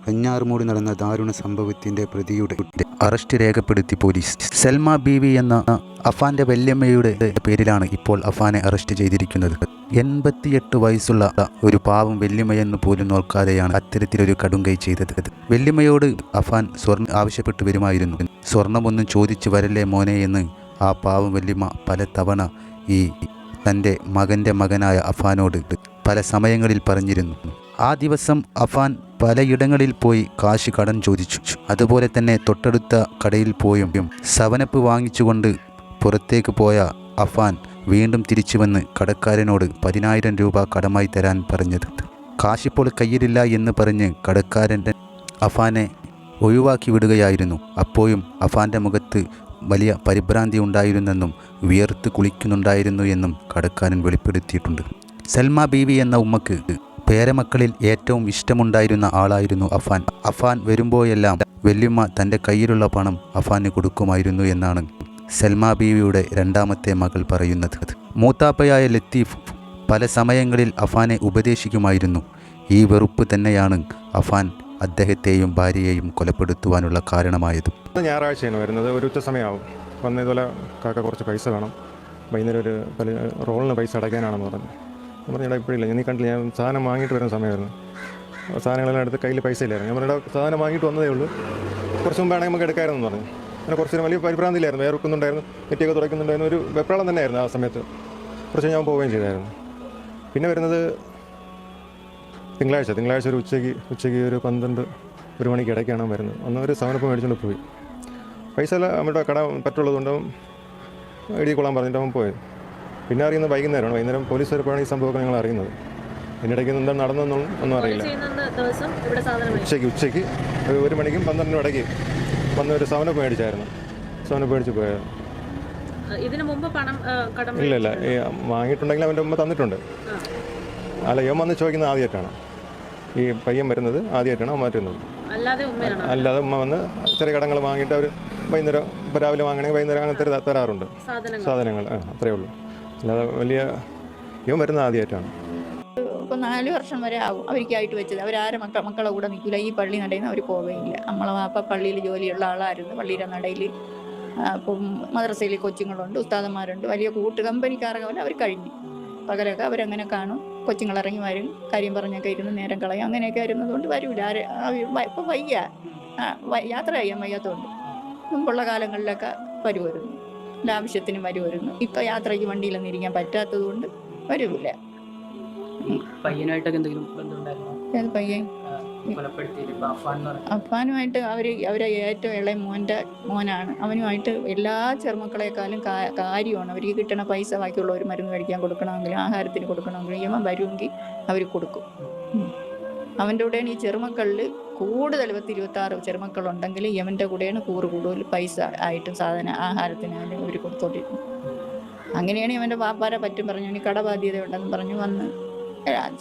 വെഞ്ഞാറുമൂടി നടന്ന ദാരുണ സംഭവത്തിന്റെ പ്രതിയുടെ അറസ്റ്റ് രേഖപ്പെടുത്തി പോലീസ്. സൽമ ബീവി എന്ന അഫാന്റെ വല്യമ്മയുടെ പേരിലാണ് ഇപ്പോൾ അഫാനെ അറസ്റ്റ് ചെയ്തിരിക്കുന്നത്. 88 വയസ്സുള്ള ഒരു പാവം വല്യമ്മയെന്ന് പോലും നോക്കാതെയാണ് അത്തരത്തിലൊരു കടുങ്കൈ ചെയ്തത്. വല്യമ്മയോട് അഫാൻ സ്വർണ്ണം ആവശ്യപ്പെട്ടു വരുമായിരുന്നു. സ്വർണമൊന്നും ചോദിച്ചു വരല്ലേ മോനെ എന്ന് ആ പാവം വല്യമ്മ പല തവണ ഈ തൻ്റെ മകനായ അഫാനോട് പല സമയങ്ങളിൽ പറഞ്ഞിരുന്നു. ആ ദിവസം അഫാൻ പലയിടങ്ങളിൽ പോയി കാശ് കടം ചോദിച്ചു. അതുപോലെ തന്നെ തൊട്ടടുത്ത കടയിൽ പോയും സവനപ്പ് വാങ്ങിച്ചുകൊണ്ട് പുറത്തേക്ക് പോയ അഫാൻ വീണ്ടും തിരിച്ചു വന്ന് കടക്കാരനോട് 10,000 രൂപ കടമായി തരാൻ പറഞ്ഞത്. കാശിപ്പോൾ കയ്യിലില്ല എന്ന് പറഞ്ഞ് കടക്കാരൻ അഫാനെ ഒഴിവാക്കി വിടുകയായിരുന്നു. അപ്പോഴും അഫാൻ്റെ മുഖത്ത് വലിയ പരിഭ്രാന്തി ഉണ്ടായിരുന്നെന്നും വിയർത്ത് കുളിക്കുന്നുണ്ടായിരുന്നു എന്നും കടക്കാരൻ വെളിപ്പെടുത്തിയിട്ടുണ്ട്. സൽമ ബീവി എന്ന ഉമ്മക്ക് പേരമക്കളിൽ ഏറ്റവും ഇഷ്ടമുണ്ടായിരുന്ന ആളായിരുന്നു അഫാൻ. അഫാൻ വരുമ്പോഴെല്ലാം വല്യമ്മ തൻ്റെ കയ്യിലുള്ള പണം അഫാന് കൊടുക്കുമായിരുന്നു എന്നാണ് സൽമ ബീവിയുടെ രണ്ടാമത്തെ മകൾ പറയുന്നത്. മൂത്താപ്പയായ ലത്തീഫ് പല സമയങ്ങളിൽ അഫാനെ ഉപദേശിക്കുമായിരുന്നു. ഈ വെറുപ്പ് തന്നെയാണ് അഫാൻ അദ്ദേഹത്തെയും ഭാര്യയെയും കൊലപ്പെടുത്തുവാനുള്ള കാരണമായതും. ഞായറാഴ്ചയാണ് വരുന്നത്. ഒരു ഉച്ച സമയമാവും. വന്ന് ഇതുപോലെ കാക്ക കുറച്ച് പൈസ വേണം, വൈകുന്നേരം ഒരു റോളിന് പൈസ അടയ്ക്കാനാണെന്ന് പറഞ്ഞു. ഞാൻ പറഞ്ഞു ഇപ്പോഴില്ല, നീ കണ്ടില്ല, ഞാൻ സാധനം വാങ്ങിയിട്ട് വരുന്ന സമയമായിരുന്നു. സാധനങ്ങളെല്ലാം എടുത്ത് കയ്യിൽ പൈസ ഇല്ലായിരുന്നു. ഞാൻ പറഞ്ഞാൽ സാധനം വാങ്ങിയിട്ട് വന്നതേ ഉള്ളൂ, കുറച്ച് മുമ്പാണെങ്കിൽ നമുക്ക് എടുക്കാമെന്ന് പറഞ്ഞു. അങ്ങനെ കുറച്ച് വലിയ പരിഭ്രാന്തിയിലായിരുന്നു, വേർക്കുന്നുണ്ടായിരുന്നു, നെറ്റിയൊക്കെ തുറക്കുന്നുണ്ടായിരുന്നു, ഒരു വെപ്രാളം തന്നെയായിരുന്നു ആ സമയത്ത്. കുറച്ച് ഞാൻ പോവുകയും ചെയ്തായിരുന്നു. പിന്നെ വരുന്നത് തിങ്കളാഴ്ച ഒരു ഉച്ചയ്ക്ക് ഒരു 12-1 മണിക്ക് ഇടയ്ക്കാണ് വരുന്നത്. അന്ന് ഒരു സവനപ്പം മേടിച്ചുകൊണ്ട് പോയി. പൈസ എല്ലാം നമ്മുടെ കട പറ്റുള്ളതുകൊണ്ട് എഴുതിക്കൊള്ളാൻ പറഞ്ഞിട്ട് അവൻ പോയത്. പിന്നെ അറിയുന്നത് വൈകുന്നേരം പോലീസ് വരുമ്പോഴാണ് ഈ സംഭവമൊക്കെ ഞങ്ങൾ അറിയുന്നത്. ഇതിനിടയ്ക്ക് എന്താണ് നടന്നതെന്നും ഒന്നും അറിയില്ല. ഉച്ചയ്ക്ക് 1 മണിക്കും 12 ഇടയ്ക്ക് വന്ന് ഒരു സവനപ്പ് മേടിച്ചായിരുന്നു. സവനപ്പ് മേടിച്ച് പോയായിരുന്നു. ഇല്ല, വാങ്ങിയിട്ടുണ്ടെങ്കിൽ അവൻ്റെ ഉമ്മ തന്നിട്ടുണ്ട്. അല്ല, ഇവൻ വന്ന് ചോദിക്കുന്നത് ആദ്യമായിട്ടാണ്. ഈ പയ്യൻ വരുന്നത് ആദ്യമായിട്ടാണ് അവൻ മാറ്റുന്നത്. അല്ലാതെ ഉമ്മ വന്ന് ചെറിയ കടങ്ങൾ വാങ്ങിയിട്ട് അവർ വൈകുന്നേരം ഇപ്പോൾ രാവിലെ വാങ്ങണമെങ്കിൽ വൈകുന്നേരം അങ്ങനെ തരാറുണ്ട് സാധനങ്ങൾ. അത്രയേ ഉള്ളൂ. അല്ലാതെ വലിയ ഇവൻ വരുന്നത് ആദ്യമായിട്ടാണ്. ഇപ്പോൾ 4 വർഷം വരെ ആകും അവർക്കായിട്ട് വെച്ചത്. അവരാരും മക്കളെ കൂടെ നിൽക്കില്ല. ഈ പള്ളി നടയിൽ അവർ പോവുകയില്ല. നമ്മളെ വാപ്പ പള്ളിയിൽ ജോലിയുള്ള ആളായിരുന്നു. പള്ളിയുടെ നടയിൽ അപ്പം മദ്രസയിൽ കൊച്ചുങ്ങളുണ്ട്, ഉസ്താദന്മാരുണ്ട്, വലിയ കമ്പനിക്കാരൊക്കെ പോലെ അവർ കഴിഞ്ഞു. പകലൊക്കെ അവരങ്ങനെ കാണും. കൊച്ചുങ്ങളിറങ്ങി വരും, കാര്യം പറഞ്ഞൊക്കെ ഇരുന്ന് നേരം കളയും. അങ്ങനെയൊക്കെ വരുന്നതുകൊണ്ട് വരില്ല. ഇപ്പം വയ്യ, യാത്ര ചെയ്യാൻ വയ്യാത്തതുകൊണ്ട്. മുമ്പുള്ള കാലങ്ങളിലൊക്കെ വരുമായിരുന്നു, ആവശ്യത്തിന് വരുമായിരുന്നു. ഇപ്പം യാത്രയ്ക്ക് വണ്ടിയിലൊന്നും ഇരിക്കാൻ പറ്റാത്തത് കൊണ്ട് വരില്ല. പയ്യനായിട്ടൊക്കെ എന്തെങ്കിലും ബന്ധമുണ്ടായിരുന്നോ? ഏത് പയ്യൻ? അഫാനുമായിട്ട് അവരെ ഏറ്റവും ഇളയ മോനാണ്. അവനുമായിട്ട് എല്ലാ ചെറുമക്കളെക്കാളും കാര്യമാണ്. അവർക്ക് കിട്ടണ പൈസ ബാക്കിയുള്ളവർ മരുന്ന് കഴിക്കാൻ കൊടുക്കണമെങ്കിലും ആഹാരത്തിന് കൊടുക്കണമെങ്കിലും ഇവൻ വരുമെങ്കിൽ അവർ കൊടുക്കും. അവൻ്റെ കൂടെയാണ് ഈ ചെറുമക്കളിൽ കൂടുതൽ 26 ചെറുമക്കളുണ്ടെങ്കിൽ ഇവൻ്റെ കൂടെയാണ് കൂടുതൽ പൈസ ആയിട്ടും ആഹാരത്തിനായാലും അവർ കൊടുത്തോണ്ടിരുന്നു. അങ്ങനെയാണ് ഇവൻ്റെ പാപ്പാരെ പറ്റും പറഞ്ഞു. ഇനി കടബാധ്യതയുണ്ടെന്ന് പറഞ്ഞു വന്ന്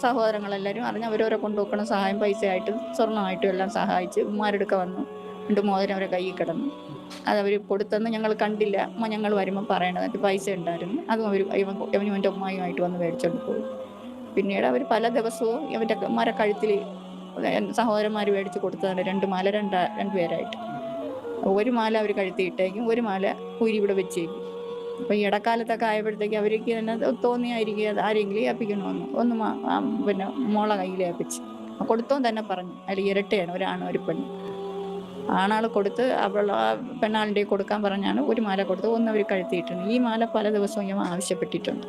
സഹോദരങ്ങളെല്ലാവരും അറിഞ്ഞ് അവരവരെ കൊണ്ടുവെക്കണം സഹായം, പൈസയായിട്ടും സ്വർണ്ണമായിട്ടും എല്ലാം സഹായിച്ച് ഉമ്മാരെടുക്ക വന്നു. 2 മോതിരം അവരെ കയ്യിൽ കിടന്നു. അതവർ കൊടുത്തെന്ന് ഞങ്ങൾ കണ്ടില്ല. ഞങ്ങൾ വരുമ്പോൾ പറയണത് പൈസ ഉണ്ടായിരുന്നു. അതും ഇവനും എൻ്റെ ഉമ്മായുമായിട്ട് വന്ന് മേടിച്ചുകൊണ്ട് പോയി. പിന്നീട് അവർ പല ദിവസവും ഇവൻ്റെ കഴുത്തിൽ സഹോദരന്മാർ മേടിച്ച് കൊടുത്തതാണ് 2 മാല, 2 പേരായിട്ട്. 1 മാല അവർ കഴുത്തിയിട്ടേക്കും, 1 മാല ഇവിടെ വെച്ചേക്കും. അപ്പോൾ ഈ ഇടക്കാലത്തൊക്കെ ആയപ്പോഴത്തേക്ക് അവർക്ക് തന്നെ തോന്നിയായിരിക്കും ആരെങ്കിലും ഏൽപ്പിക്കണമെന്ന്. പിന്നെ മോളെ കയ്യിൽ ഏൽപ്പിച്ച് കൊടുത്തോ തന്നെ പറഞ്ഞു. അതിൽ ഇരട്ടയാണ്, ഒരാണ് ഒരു പെണ്ണ്. ആണാൾ കൊടുത്ത് പെണ്ണാളിൻ്റെ കൊടുക്കാൻ പറഞ്ഞാണ് 1 മാല കൊടുത്ത് 1 അവർ കഴുത്തിയിട്ടുണ്ട്. ഈ മാല പല ദിവസവും ഞാൻ ആവശ്യപ്പെട്ടിട്ടുണ്ട്.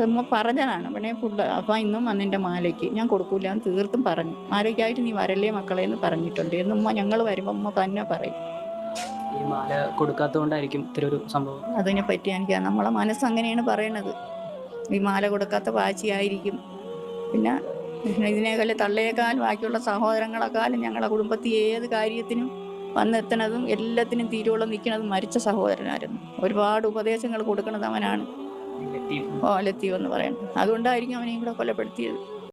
അമ്മ പറഞ്ഞതാണ് പിന്നെ അപ്പം ഇന്നും വന്നിൻ്റെ മാലയ്ക്ക് ഞാൻ കൊടുക്കൂല എന്ന് തീർത്തും പറഞ്ഞു. മാലയ്ക്കായിട്ട് നീ വരല്ലേ മക്കളെ എന്ന് പറഞ്ഞിട്ടുണ്ട് എന്നുമ്മ ഞങ്ങൾ വരുമ്പോൾ അമ്മ തന്നെ പറയും. ഈ മാല കൊടുക്കാത്തതുകൊണ്ടായിരിക്കും ഇത്തരൊരു സംഭവം. അതിനെപ്പറ്റി എനിക്ക് നമ്മളെ മനസ്സങ്ങനെയാണ് പറയണത്. ഈ മാല കൊടുക്കാത്ത വാശിയായിരിക്കും. പിന്നെ ഇതിനേക്കാൾ തള്ളയേക്കാളും ബാക്കിയുള്ള സഹോദരങ്ങളെക്കാളും ഞങ്ങളുടെ കുടുംബത്തിൽ ഏത് കാര്യത്തിനും വന്നെത്തണതും എല്ലാത്തിനും തീരുവോളം നിൽക്കുന്നതും മരിച്ച സഹോദരനായിരുന്നു. ഒരുപാട് ഉപദേശങ്ങൾ കൊടുക്കുന്നത് അവനാണ്. ലത്തീഫ് എന്ന് പറയുന്നത്. അതുകൊണ്ടായിരിക്കും അവനെയും കൂടെ കൊലപ്പെടുത്തിയത്.